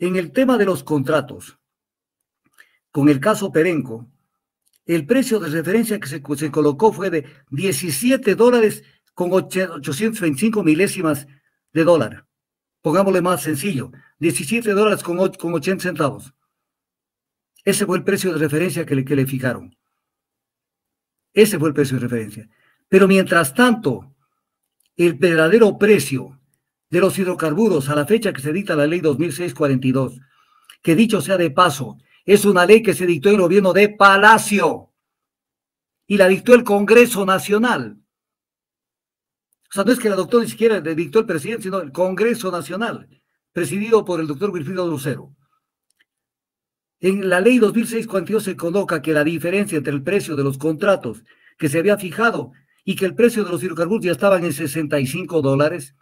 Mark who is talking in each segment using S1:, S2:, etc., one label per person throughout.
S1: En el tema de los contratos, con el caso Perenco, el precio de referencia que se colocó fue de $17 con 825 milésimas de dólar. Pongámosle más sencillo, $17 con 80 centavos. Ese fue el precio de referencia que le fijaron. Ese fue el precio de referencia. Pero mientras tanto, el verdadero precio de los hidrocarburos a la fecha que se dicta la ley 2006-42, que dicho sea de paso, es una ley que se dictó en el gobierno de Palacio y la dictó el Congreso Nacional. O sea, no es que la doctora ni siquiera le dictó el presidente, sino el Congreso Nacional, presidido por el doctor Wilfrido Lucero. En la ley 2006-42 se coloca que la diferencia entre el precio de los contratos que se había fijado y que el precio de los hidrocarburos ya estaban en $65,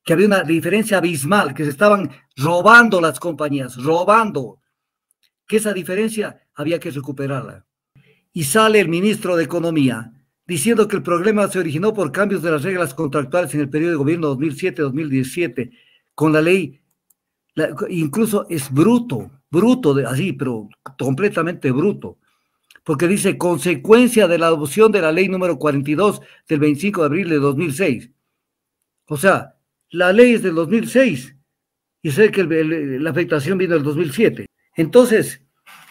S1: que había una diferencia abismal, que se estaban robando las compañías, robando, que esa diferencia había que recuperarla. Y sale el ministro de Economía diciendo que el problema se originó por cambios de las reglas contractuales en el periodo de gobierno 2007-2017, con la ley, incluso es bruto, así, pero completamente bruto, porque dice consecuencia de la adopción de la ley número 42 del 25 de abril de 2006. O sea, la ley es del 2006 y sé que la afectación vino del 2007. Entonces,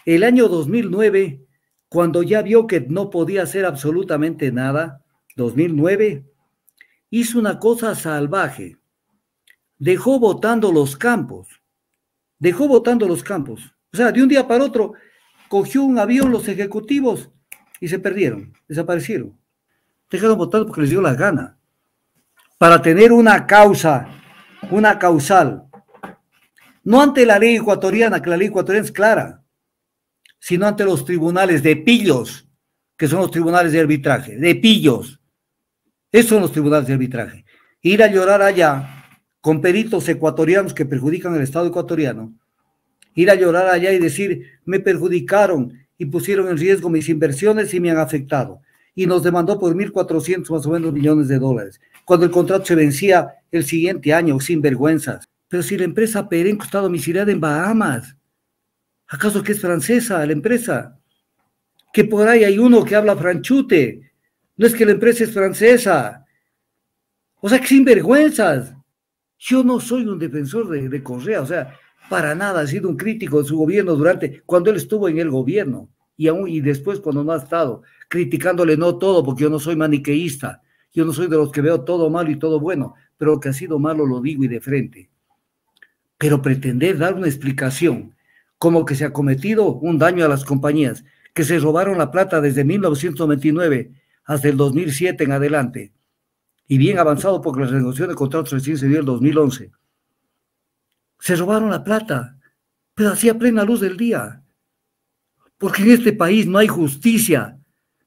S1: el año 2009, cuando ya vio que no podía hacer absolutamente nada, 2009, hizo una cosa salvaje. Dejó botando los campos. O sea, de un día para otro, cogió un avión los ejecutivos y se perdieron, desaparecieron. Dejaron botando porque les dio la gana. Para tener una causal, no ante la ley ecuatoriana, que la ley ecuatoriana es clara, sino ante los tribunales de pillos, que son los tribunales de arbitraje, de pillos. Esos son los tribunales de arbitraje. Ir a llorar allá con peritos ecuatorianos que perjudican al Estado ecuatoriano, ir a llorar allá y decir, me perjudicaron y pusieron en riesgo mis inversiones y me han afectado. Y nos demandó por 1.400 más o menos millones de dólares, cuando el contrato se vencía el siguiente año, sin vergüenzas. Pero si la empresa Perenco está domiciliada en Bahamas, ¿acaso que es francesa la empresa? Que por ahí hay uno que habla franchute. No es que la empresa es francesa. O sea, que sin vergüenzas. Yo no soy un defensor de Correa, o sea, para nada. He sido un crítico de su gobierno cuando él estuvo en el gobierno y después cuando no ha estado, criticándole no todo, porque yo no soy maniqueísta. Yo no soy de los que veo todo malo y todo bueno, pero lo que ha sido malo lo digo y de frente. Pero pretender dar una explicación como que se ha cometido un daño a las compañías, que se robaron la plata desde 1999 hasta el 2007 en adelante, y bien avanzado porque la renegociación de contratos recién se dio en el 2011. Se robaron la plata, pero así a plena luz del día, porque en este país no hay justicia.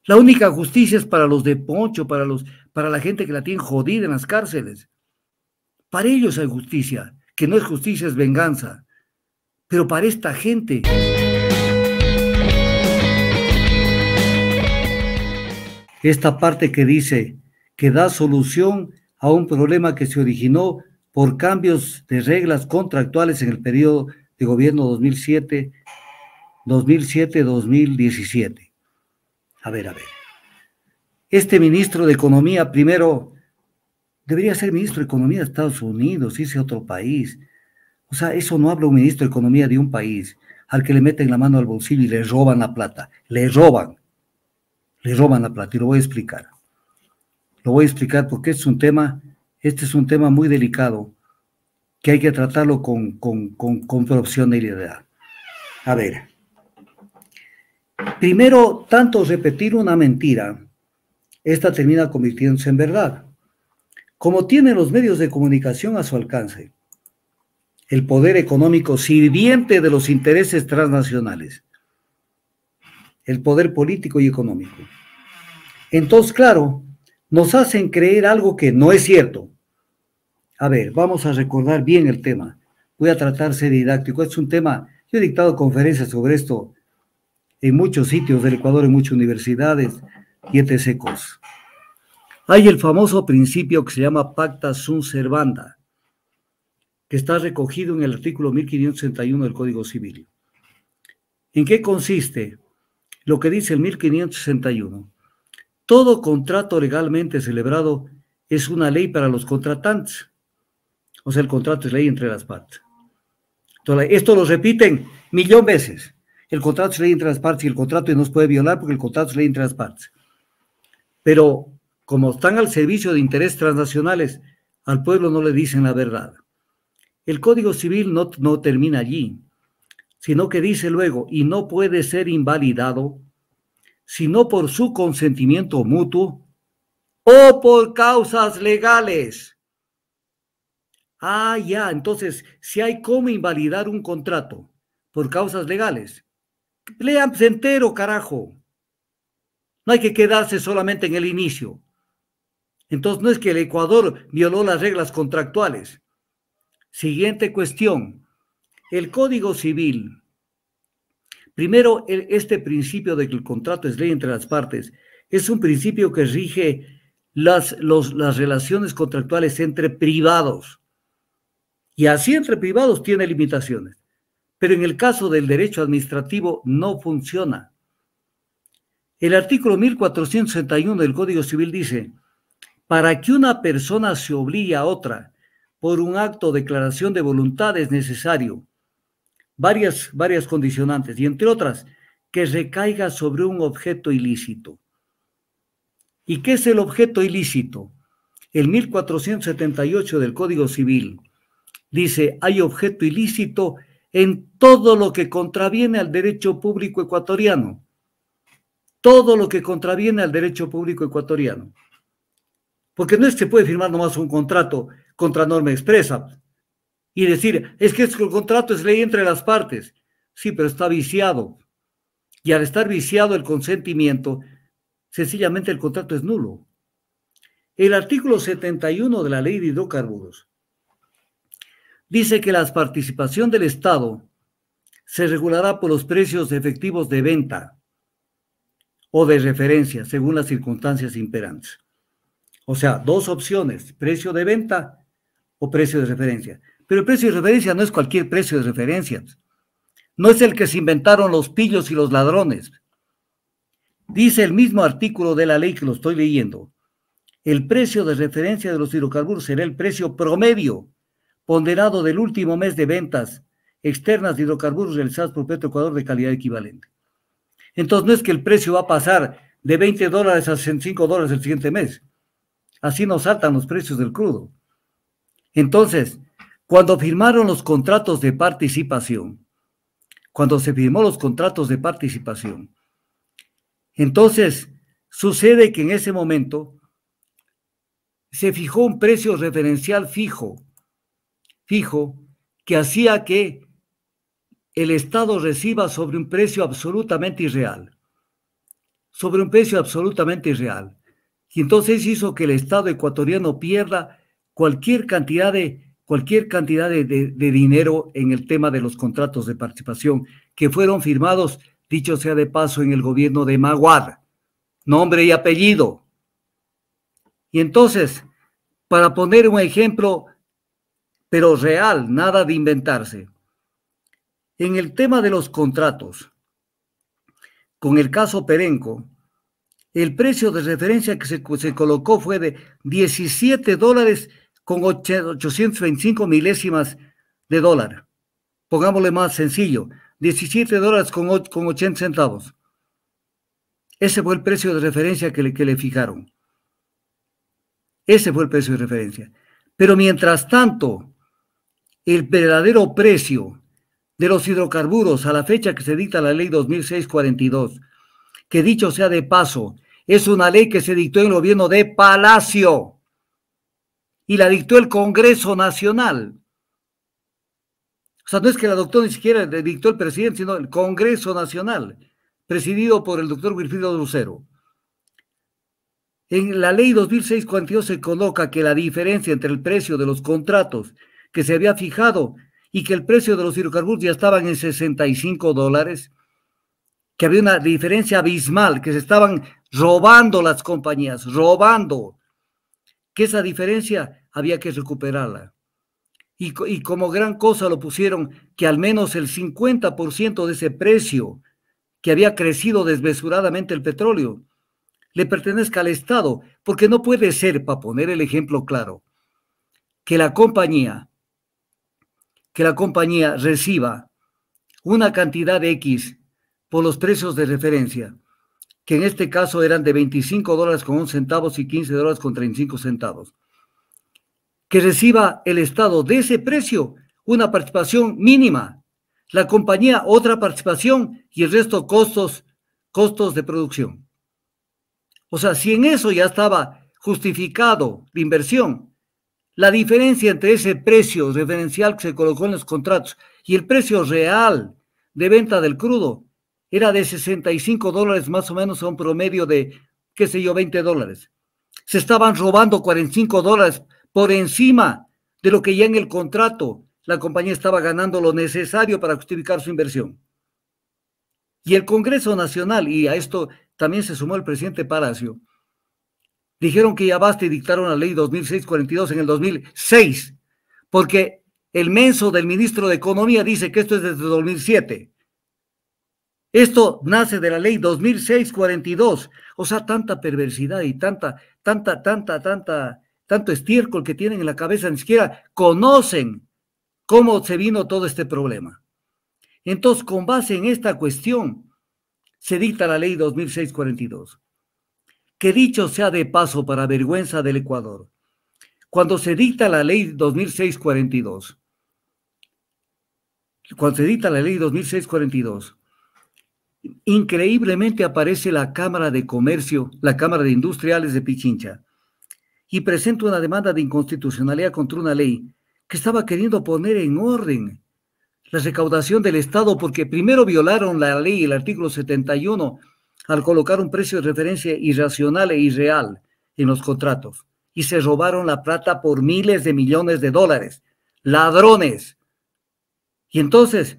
S1: La única justicia es para los de poncho, para la gente que la tiene jodida en las cárceles. Para ellos hay justicia, que no es justicia, es venganza. Pero para esta gente, esta parte que dice que da solución a un problema que se originó por cambios de reglas contractuales en el periodo de gobierno 2007-2017. A ver. Este ministro de Economía primero debería ser ministro de Economía de Estados Unidos, irse a otro país. O sea, eso no habla un ministro de Economía de un país al que le meten la mano al bolsillo y le roban la plata. Le roban la plata y lo voy a explicar. Porque este es un tema muy delicado que hay que tratarlo con profesionalidad. A ver, primero, tanto repetir una mentira, esta termina convirtiéndose en verdad. Como tienen los medios de comunicación a su alcance, el poder económico sirviente de los intereses transnacionales, el poder político y económico. Entonces, claro, nos hacen creer algo que no es cierto. A ver, vamos a recordar bien el tema. Voy a tratar de ser didáctico. Es un tema, yo he dictado conferencias sobre esto en muchos sitios del Ecuador, en muchas universidades y etc. Hay el famoso principio que se llama pacta sunt servanda. que está recogido en el artículo 1561 del Código Civil. ¿En qué consiste lo que dice el 1561? Todo contrato legalmente celebrado es una ley para los contratantes. O sea, el contrato es ley entre las partes. Entonces, esto lo repiten 1.000.000 veces. El contrato es ley entre las partes y el contrato no se puede violar porque el contrato es ley entre las partes. Pero como están al servicio de intereses transnacionales, al pueblo no le dicen la verdad. El Código Civil no termina allí, sino que dice luego, y no puede ser invalidado sino por su consentimiento mutuo o por causas legales. Ah, ya, entonces, si hay cómo invalidar un contrato por causas legales, lean entero, carajo. No hay que quedarse solamente en el inicio. Entonces, no es que el Ecuador violó las reglas contractuales. Siguiente cuestión. El Código Civil. Primero, este principio de que el contrato es ley entre las partes es un principio que rige las relaciones contractuales entre privados. Y así entre privados tiene limitaciones. Pero en el caso del derecho administrativo no funciona. El artículo 1461 del Código Civil dice, para que una persona se obligue a otra por un acto de declaración de voluntad es necesario varias condicionantes, y entre otras, que recaiga sobre un objeto ilícito. ¿Y qué es el objeto ilícito? El 1478 del Código Civil dice, hay objeto ilícito en todo lo que contraviene al derecho público ecuatoriano. Todo lo que contraviene al derecho público ecuatoriano. Porque no es que se puede firmar nomás un contrato contra norma expresa y decir, es que el contrato es ley entre las partes. Sí, pero está viciado. Y al estar viciado el consentimiento, sencillamente el contrato es nulo. El artículo 71 de la Ley de Hidrocarburos dice que la participación del Estado se regulará por los precios efectivos de venta o de referencia, según las circunstancias imperantes. O sea, dos opciones, precio de venta o precio de referencia. Pero el precio de referencia no es cualquier precio de referencia. No es el que se inventaron los pillos y los ladrones. Dice el mismo artículo de la ley que lo estoy leyendo. El precio de referencia de los hidrocarburos será el precio promedio ponderado del último mes de ventas externas de hidrocarburos realizadas por Petroecuador de calidad equivalente. Entonces no es que el precio va a pasar de $20 a $65 el siguiente mes. Así nos saltan los precios del crudo. Entonces, cuando firmaron los contratos de participación, cuando se firmó los contratos de participación, entonces sucede que en ese momento se fijó un precio referencial fijo, que hacía que el Estado reciba sobre un precio absolutamente irreal, Y entonces hizo que el Estado ecuatoriano pierda cualquier cantidad de dinero en el tema de los contratos de participación que fueron firmados, dicho sea de paso, en el gobierno de Maguad, nombre y apellido. Y entonces, para poner un ejemplo, pero real, nada de inventarse, en el tema de los contratos, con el caso Perenco, el precio de referencia que se colocó fue de $17 con 825 milésimas de dólar. Pongámosle más sencillo, $17 con 80 centavos. Ese fue el precio de referencia que le fijaron. Ese fue el precio de referencia. Pero mientras tanto, el verdadero precio de los hidrocarburos a la fecha que se dicta la ley 2006-42, que dicho sea de paso, es una ley que se dictó en el gobierno de Palacio y la dictó el Congreso Nacional. O sea, no es que la dictó ni siquiera dictó el presidente, sino el Congreso Nacional, presidido por el doctor Wilfrido Lucero. En la ley 2006-42 se coloca que la diferencia entre el precio de los contratos que se había fijado y que el precio de los hidrocarburos ya estaban en $65, que había una diferencia abismal, que se estaban robando las compañías, que esa diferencia había que recuperarla. y como gran cosa lo pusieron que al menos el 50% de ese precio que había crecido desmesuradamente el petróleo le pertenezca al Estado, porque no puede ser, para poner el ejemplo claro, que la compañía, reciba una cantidad de X por los precios de referencia, que en este caso eran de $25 con 1 centavos y $15 con 35 centavos. Que reciba el Estado de ese precio una participación mínima, la compañía otra participación y el resto costos de producción. O sea, si en eso ya estaba justificado la inversión, la diferencia entre ese precio referencial que se colocó en los contratos y el precio real de venta del crudo era de $65 más o menos a un promedio de, qué sé yo, $20. Se estaban robando $45 por encima de lo que ya en el contrato la compañía estaba ganando lo necesario para justificar su inversión. Y el Congreso Nacional, y a esto también se sumó el presidente Palacio, dijeron que ya basta y dictaron la ley 2642 en el 2006, porque el menso del ministro de Economía dice que esto es desde 2007. Esto nace de la ley 2642. O sea, tanta perversidad y tanto estiércol que tienen en la cabeza, ni siquiera conocen cómo se vino todo este problema. Entonces, con base en esta cuestión, se dicta la ley 2642. Que dicho sea de paso para vergüenza del Ecuador, cuando se dicta la ley 2642, increíblemente aparece la Cámara de Comercio, la Cámara de Industriales de Pichincha, y presenta una demanda de inconstitucionalidad contra una ley que estaba queriendo poner en orden la recaudación del Estado, porque primero violaron la ley, el artículo 71, al colocar un precio de referencia irracional e irreal en los contratos, y se robaron la plata por miles de millones de dólares. ¡Ladrones! Y entonces,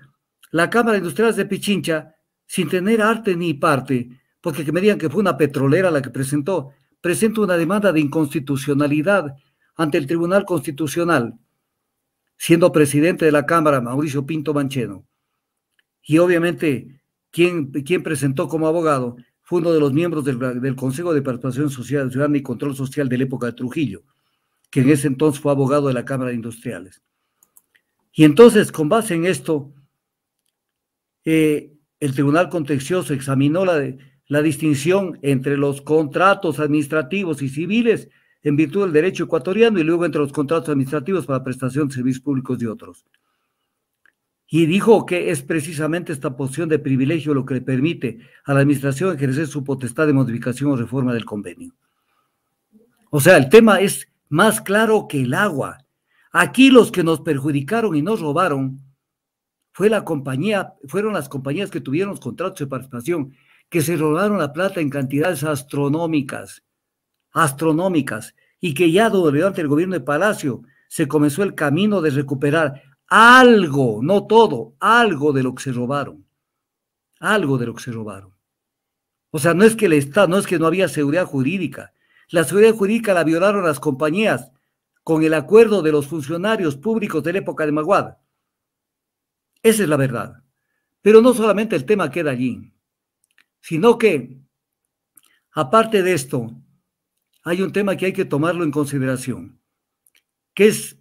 S1: la Cámara de Industriales de Pichincha, sin tener arte ni parte, porque que me digan que fue una petrolera la que presenta una demanda de inconstitucionalidad ante el Tribunal Constitucional, siendo presidente de la Cámara Mauricio Pinto Bancheno. Y obviamente, quien presentó como abogado fue uno de los miembros del Consejo de Participación Social Ciudadana y Control Social de la época de Trujillo, que en ese entonces fue abogado de la Cámara de Industriales. Y entonces, con base en esto, el Tribunal Contencioso examinó la distinción entre los contratos administrativos y civiles en virtud del derecho ecuatoriano y luego entre los contratos administrativos para prestación de servicios públicos y otros. Y dijo que es precisamente esta posición de privilegio lo que le permite a la administración ejercer su potestad de modificación o reforma del convenio. O sea, el tema es más claro que el agua. Aquí los que nos perjudicaron y nos robaron fueron las compañías que tuvieron los contratos de participación, que se robaron la plata en cantidades astronómicas, y que ya durante el gobierno de Palacio se comenzó el camino de recuperar algo, no todo, algo de lo que se robaron. O sea, no es que el Estado, no es que no había seguridad jurídica. La seguridad jurídica la violaron las compañías con el acuerdo de los funcionarios públicos de la época de Maguad. Esa es la verdad. Pero no solamente el tema queda allí, sino que, aparte de esto, hay un tema que hay que tomarlo en consideración, que es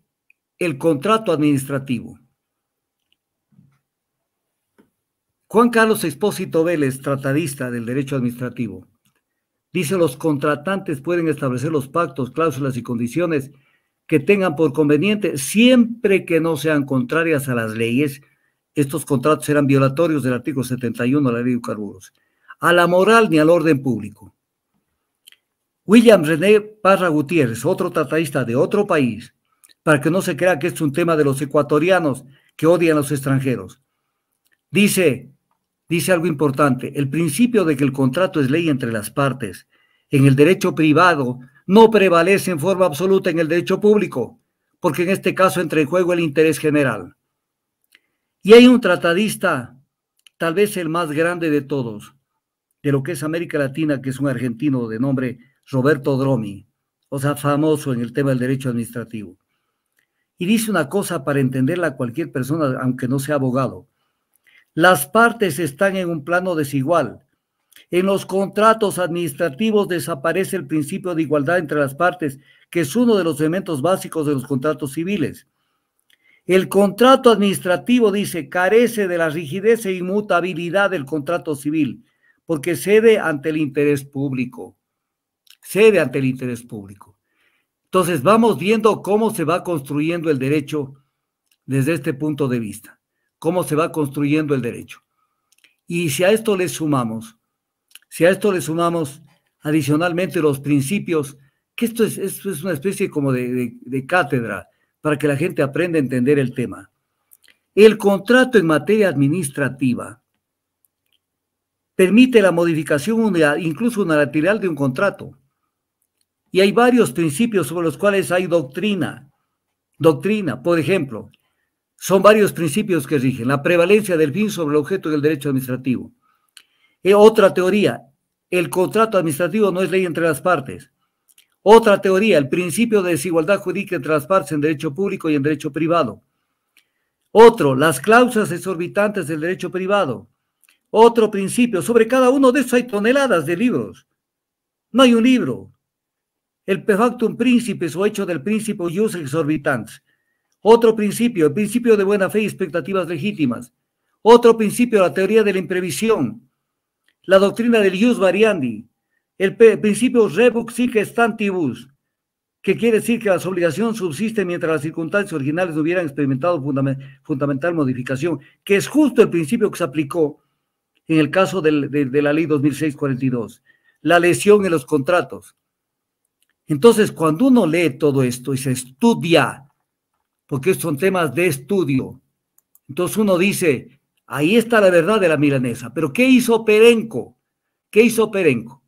S1: el contrato administrativo. Juan Carlos Expósito Vélez, tratadista del derecho administrativo, dice: los contratantes pueden establecer los pactos, cláusulas y condiciones que tengan por conveniente, siempre que no sean contrarias a las leyes. Estos contratos serán violatorios del artículo 71 de la Ley de Hidrocarburos, a la moral ni al orden público. William René Parra Gutiérrez, otro tratadista de otro país, para que no se crea que es un tema de los ecuatorianos que odian a los extranjeros, dice algo importante: el principio de que el contrato es ley entre las partes en el derecho privado no prevalece en forma absoluta en el derecho público, porque en este caso entra en juego el interés general. Y hay un tratadista, tal vez el más grande de todos, de lo que es América Latina, que es un argentino de nombre Roberto Dromi, o sea, famoso en el tema del derecho administrativo. y dice una cosa para entenderla cualquier persona, aunque no sea abogado. Las partes están en un plano desigual. En los contratos administrativos desaparece el principio de igualdad entre las partes, que es uno de los elementos básicos de los contratos civiles. El contrato administrativo, dice, carece de la rigidez e inmutabilidad del contrato civil, porque cede ante el interés público. Cede ante el interés público. Entonces, vamos viendo cómo se va construyendo el derecho desde este punto de vista. Cómo se va construyendo el derecho. Y si a esto le sumamos adicionalmente los principios, que esto es una especie como de cátedra para que la gente aprenda a entender el tema. El contrato en materia administrativa permite la modificación incluso unilateral de un contrato. Y hay varios principios sobre los cuales hay doctrina. Por ejemplo, son varios principios que rigen la prevalencia del fin sobre el objeto del derecho administrativo. Otra teoría, el contrato administrativo no es ley entre las partes. Otra teoría, el principio de desigualdad jurídica entre las partes en derecho público y en derecho privado. Otro, las cláusulas exorbitantes del derecho privado. Otro principio, sobre cada uno de estos hay toneladas de libros. No hay un libro. El perfectum principis o hecho del principio ius exorbitans. Otro principio, el principio de buena fe y expectativas legítimas. Otro principio, la teoría de la imprevisión. La doctrina del ius variandi. El principio rebus sic stantibus, que quiere decir que las obligaciones subsisten mientras las circunstancias originales no hubieran experimentado fundamental modificación, que es justo el principio que se aplicó en el caso de la ley 2006-42, la lesión en los contratos. Entonces, cuando uno lee todo esto y se estudia, porque son temas de estudio, entonces uno dice, ahí está la verdad de la milanesa. Pero ¿qué hizo Perenco? ¿Qué hizo Perenco?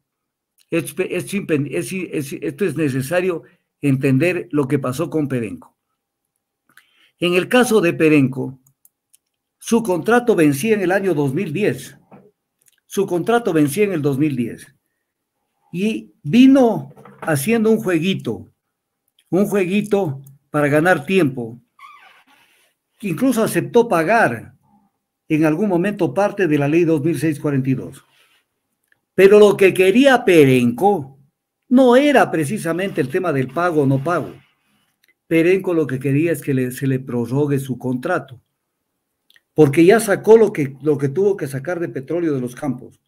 S1: Esto es necesario entender lo que pasó con Perenco. En el caso de Perenco, su contrato vencía en el año 2010. Su contrato vencía en el 2010. Y vino haciendo un jueguito para ganar tiempo. Incluso aceptó pagar en algún momento parte de la ley 2006-42. Pero lo que quería Perenco no era precisamente el tema del pago o no pago. Perenco lo que quería es que se le prorrogue su contrato, porque ya sacó lo que tuvo que sacar de petróleo de los campos,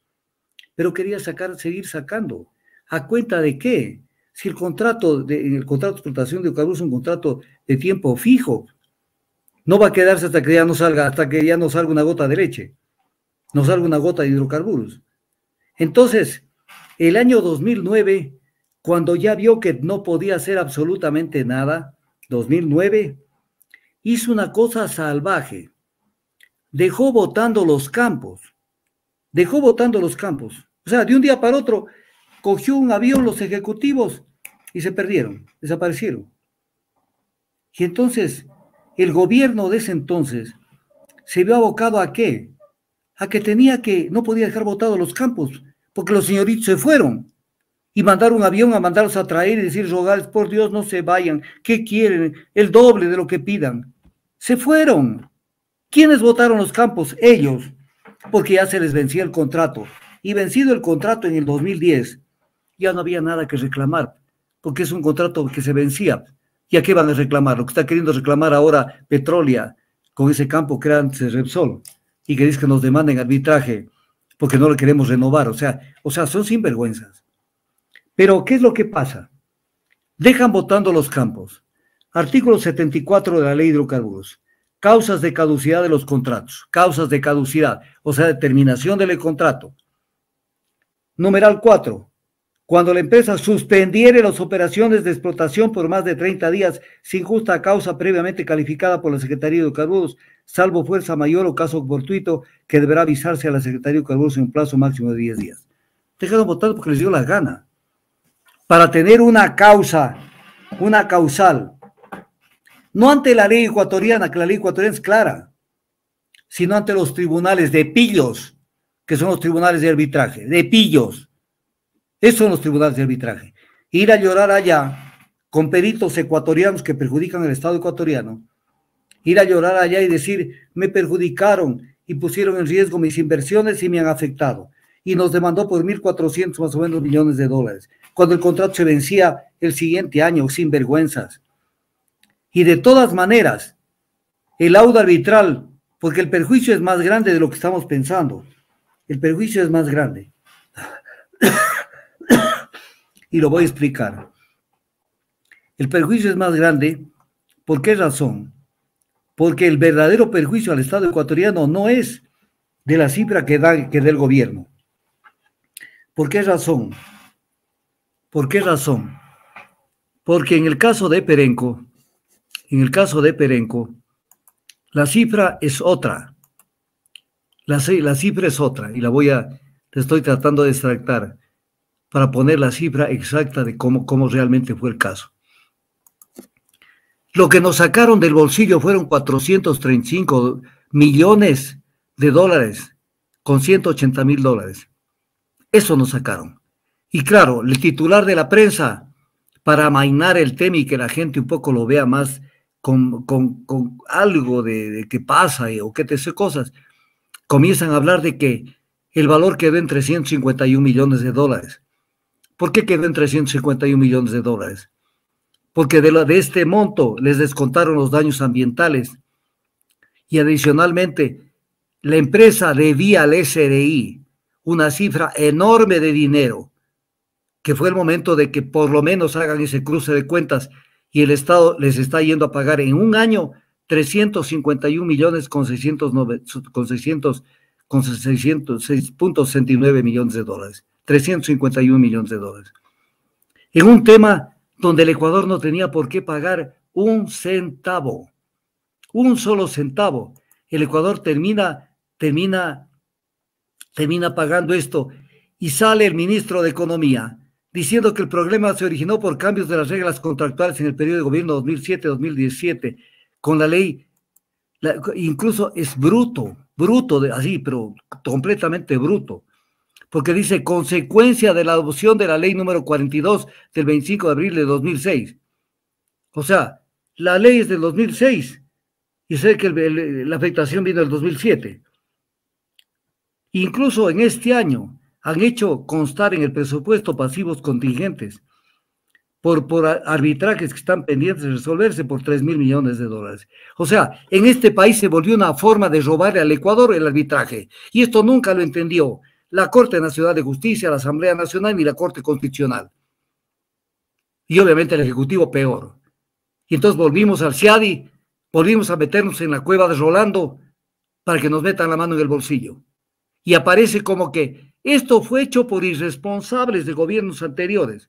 S1: pero quería seguir sacando. ¿A cuenta de qué? Si el contrato de explotación de hidrocarburos es un contrato de tiempo fijo, no va a quedarse hasta que ya no salga una gota de leche, no salga una gota de hidrocarburos. Entonces, el año 2009, cuando ya vio que no podía hacer absolutamente nada, 2009, hizo una cosa salvaje. Dejó botando los campos. O sea, de un día para otro, cogió un avión los ejecutivos y se perdieron, desaparecieron. Y entonces, el gobierno de ese entonces se vio abocado ¿a qué? A que no podía dejar botados los campos, porque los señoritos se fueron y mandaron un avión a mandarlos a traer y decir, rogarles, por Dios, no se vayan, ¿qué quieren? El doble de lo que pidan. Se fueron. ¿Quiénes votaron los campos? Ellos, porque ya se les vencía el contrato. Y vencido el contrato en el 2010, ya no había nada que reclamar, porque es un contrato que se vencía. ¿Y a qué van a reclamar? Lo que está queriendo reclamar ahora Petrolia con ese campo que era antes Repsol, y que dice que nos demanden arbitraje porque no le queremos renovar. O sea, son sinvergüenzas. Pero, ¿qué es lo que pasa? Dejan botando los campos. Artículo 74 de la Ley de Hidrocarburos. Causas de caducidad de los contratos. Causas de caducidad, o sea, determinación del contrato. Numeral 4. Cuando la empresa suspendiere las operaciones de explotación por más de 30 días sin justa causa previamente calificada por la Secretaría de Hidrocarburos, salvo fuerza mayor o caso fortuito, que deberá avisarse a la Secretaría de Hidrocarburos en un plazo máximo de 10 días. Dejaron votar porque les dio la gana. Para tener una causal, no ante la ley ecuatoriana, que la ley ecuatoriana es clara, sino ante los tribunales de pillos, que son los tribunales de arbitraje, de pillos. Esos son los tribunales de arbitraje. Ir a llorar allá con peritos ecuatorianos que perjudican al Estado ecuatoriano, ir a llorar allá y decir, me perjudicaron y pusieron en riesgo mis inversiones y me han afectado. Y nos demandó por 1.400 más o menos millones de dólares, cuando el contrato se vencía el siguiente año, sin vergüenzas. Y de todas maneras, el laudo arbitral, porque el perjuicio es más grande de lo que estamos pensando. El perjuicio es más grande. Y lo voy a explicar. El perjuicio es más grande, ¿por qué razón? Porque el verdadero perjuicio al Estado ecuatoriano no es de la cifra que da el gobierno. ¿Por qué razón? ¿Por qué razón? Porque en el caso de Perenco, la cifra es otra. La cifra es otra y te estoy tratando de extractar para poner la cifra exacta de cómo realmente fue el caso. Lo que nos sacaron del bolsillo fueron 435 millones de dólares con 180.000 dólares. Eso nos sacaron. Y claro, el titular de la prensa, para amainar el tema y que la gente un poco lo vea más con algo de qué pasa o qué te sé cosas, comienzan a hablar de que el valor quedó en 351 millones de dólares. ¿Por qué quedó en 351 millones de dólares? Porque de este monto les descontaron los daños ambientales y adicionalmente la empresa debía al SRI una cifra enorme de dinero, que fue el momento de que por lo menos hagan ese cruce de cuentas y el Estado les está yendo a pagar en un año 351 millones con 600.69 millones de dólares, 351 millones de dólares. En un tema donde el Ecuador no tenía por qué pagar un centavo, un solo centavo. El Ecuador termina pagando esto y sale el ministro de Economía diciendo que el problema se originó por cambios de las reglas contractuales en el periodo de gobierno 2007-2017 con la ley, incluso es bruto, así, pero completamente bruto, porque dice consecuencia de la adopción de la ley número 42 del 25 de abril de 2006. O sea, la ley es del 2006 y sé que la afectación vino del 2007. Incluso en este año han hecho constar en el presupuesto pasivos contingentes por arbitrajes que están pendientes de resolverse por 3.000 millones de dólares. O sea, en este país se volvió una forma de robarle al Ecuador el arbitraje. Y esto nunca lo entendió la Corte Nacional de Justicia, la Asamblea Nacional ni la Corte Constitucional. Y obviamente el Ejecutivo peor. Y entonces volvimos al CIADI, volvimos a meternos en la cueva de Rolando para que nos metan la mano en el bolsillo. Y aparece como que esto fue hecho por irresponsables de gobiernos anteriores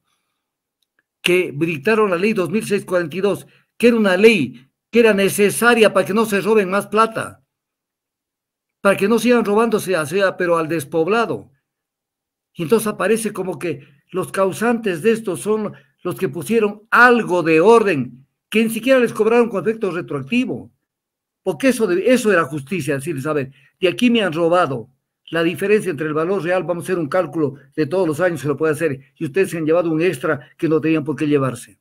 S1: que dictaron la ley 2642, que era una ley que era necesaria para que no se roben más plata, para que no sigan robándose, pero al despoblado. Y entonces aparece como que los causantes de esto son los que pusieron algo de orden, que ni siquiera les cobraron con efecto retroactivo, porque eso era justicia, decirles, a ver, de aquí me han robado. La diferencia entre el valor real, vamos a hacer un cálculo de todos los años, se lo puede hacer, y ustedes se han llevado un extra que no tenían por qué llevarse.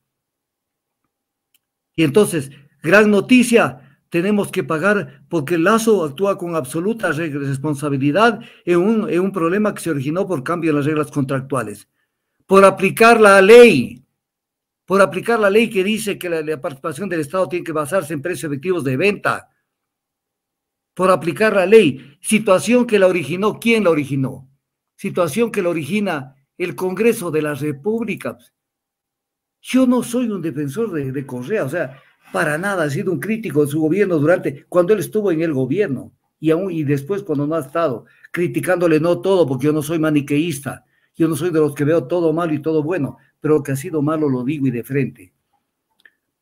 S1: Y entonces, gran noticia, tenemos que pagar porque el Lazo actúa con absoluta responsabilidad en un problema que se originó por cambio en las reglas contractuales, por aplicar la ley que dice que la participación del Estado tiene que basarse en precios efectivos de venta, por aplicar la ley, situación que la originó, ¿quién la originó? Situación que la origina el Congreso de la República. Yo no soy un defensor de Correa, o sea, para nada, he sido un crítico de su gobierno cuando él estuvo en el gobierno, y después cuando no ha estado, criticándole no todo, porque yo no soy maniqueísta, yo no soy de los que veo todo malo y todo bueno, pero lo que ha sido malo lo digo y de frente.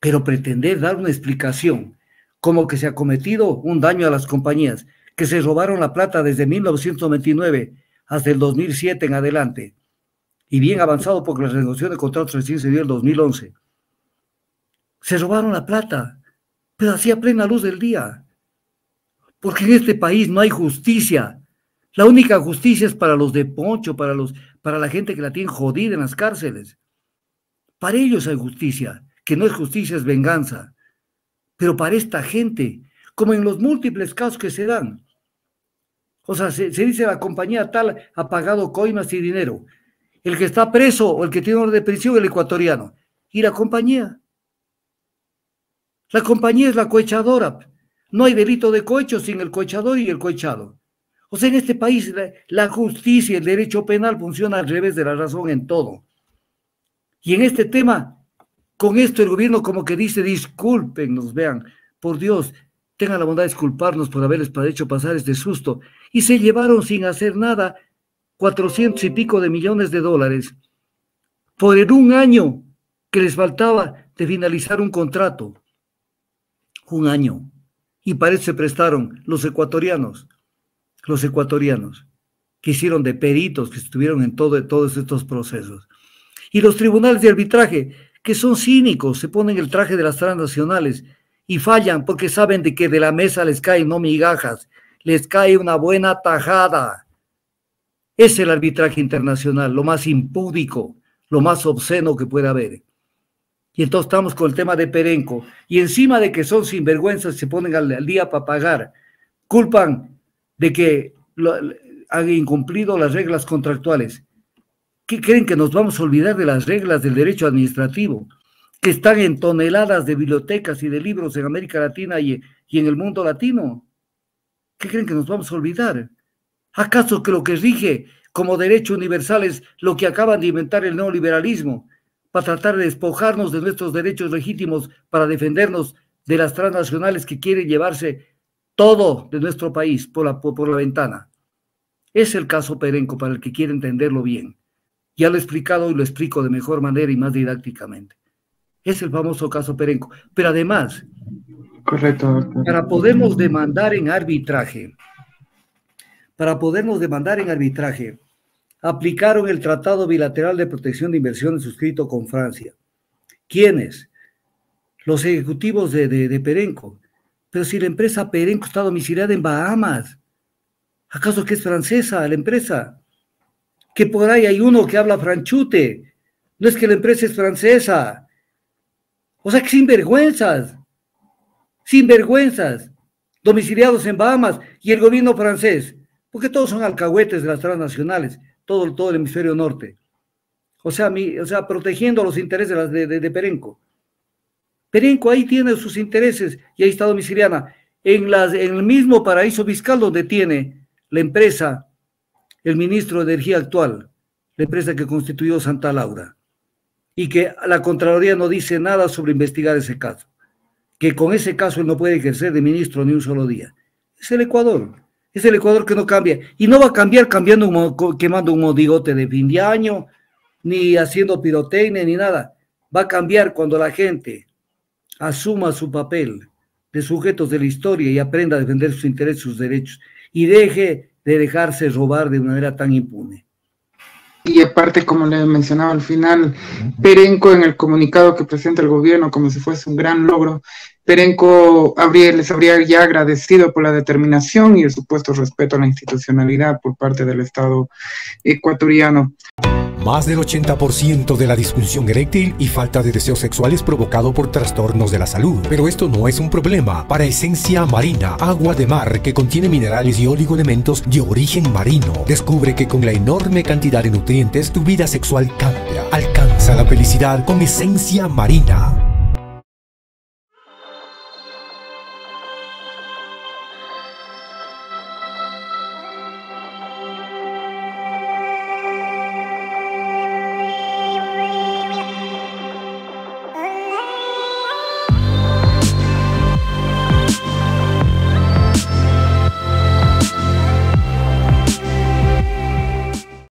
S1: Pero pretender dar una explicación como que se ha cometido un daño a las compañías, que se robaron la plata desde 1999 hasta el 2007 en adelante, y bien avanzado porque la renegociación de contratos recién se dio en el 2011. Se robaron la plata, pero así a plena luz del día, porque en este país no hay justicia. La única justicia es para los de Poncho, para la gente que la tiene jodida en las cárceles. Para ellos hay justicia. que no es justicia, es venganza. Pero para esta gente, como en los múltiples casos que se dan, o sea, se dice la compañía tal ha pagado coimas y dinero. El que está preso o el que tiene orden de prisión es el ecuatoriano. ¿Y la compañía? La compañía es la cohechadora. No hay delito de cohecho sin el cohechador y el cohechado. O sea, en este país la justicia y el derecho penal funciona al revés de la razón en todo. Y en este tema, con esto el gobierno como que dice, discúlpenos, vean, por Dios, tengan la bondad de disculparnos por haberles hecho pasar este susto. Y se llevaron sin hacer nada 400 y pico de millones de dólares por el un año que les faltaba de finalizar un contrato. Un año. Y para eso se prestaron los ecuatorianos, que hicieron de peritos, que estuvieron en todos estos procesos. Y los tribunales de arbitraje, que son cínicos, se ponen el traje de las transnacionales y fallan porque saben de que de la mesa les caen no migajas, les cae una buena tajada. Es el arbitraje internacional, lo más impúdico, lo más obsceno que puede haber. Y entonces estamos con el tema de Perenco, y encima de que son sinvergüenzas, se ponen al día para pagar, culpan de que han incumplido las reglas contractuales. ¿Qué creen que nos vamos a olvidar de las reglas del derecho administrativo, que están en toneladas de bibliotecas y de libros en América Latina y en el mundo latino? ¿Qué creen que nos vamos a olvidar? ¿Acaso que lo que rige como derecho universal es lo que acaban de inventar el neoliberalismo para tratar de despojarnos de nuestros derechos legítimos para defendernos de las transnacionales que quieren llevarse todo de nuestro país por la ventana? Es el caso Perenco para el que quiere entenderlo bien. Ya lo he explicado y lo explico de mejor manera y más didácticamente. Es el famoso caso Perenco. Pero además,
S2: correcto, doctor,
S1: para podernos demandar en arbitraje, aplicaron el Tratado Bilateral de Protección de Inversiones suscrito con Francia. ¿Quiénes? Los ejecutivos de Perenco. Pero si la empresa Perenco está domiciliada en Bahamas, ¿acaso que es francesa la empresa? Que por ahí hay uno que habla franchute. No es que la empresa es francesa. O sea que sinvergüenzas, domiciliados en Bahamas y el gobierno francés, porque todos son alcahuetes de las transnacionales, todo el hemisferio norte. O sea, protegiendo los intereses de Perenco. Perenco ahí tiene sus intereses y ahí está domiciliada, en el mismo paraíso fiscal donde tiene la empresa, el ministro de Energía actual, la empresa que constituyó Santa Laura, y que la Contraloría no dice nada sobre investigar ese caso, que con ese caso él no puede ejercer de ministro ni un solo día. Es el Ecuador que no cambia, y no va a cambiar quemando un modigote de fin de año, ni haciendo pirotecnia, ni nada. Va a cambiar cuando la gente asuma su papel de sujetos de la historia y aprenda a defender sus intereses, sus derechos, y deje de dejarse robar de una manera tan impune.
S2: Y aparte, como le mencionaba al final, Perenco, en el comunicado que presenta el gobierno como si fuese un gran logro, Perenco les habría ya agradecido por la determinación y el supuesto respeto a la institucionalidad por parte del Estado ecuatoriano.
S3: Más del 80% de la disfunción eréctil y falta de deseos sexuales provocado por trastornos de la salud. Pero esto no es un problema para Esencia Marina, agua de mar que contiene minerales y oligoelementos de origen marino. Descubre que con la enorme cantidad de nutrientes tu vida sexual cambia. Alcanza la felicidad con Esencia Marina.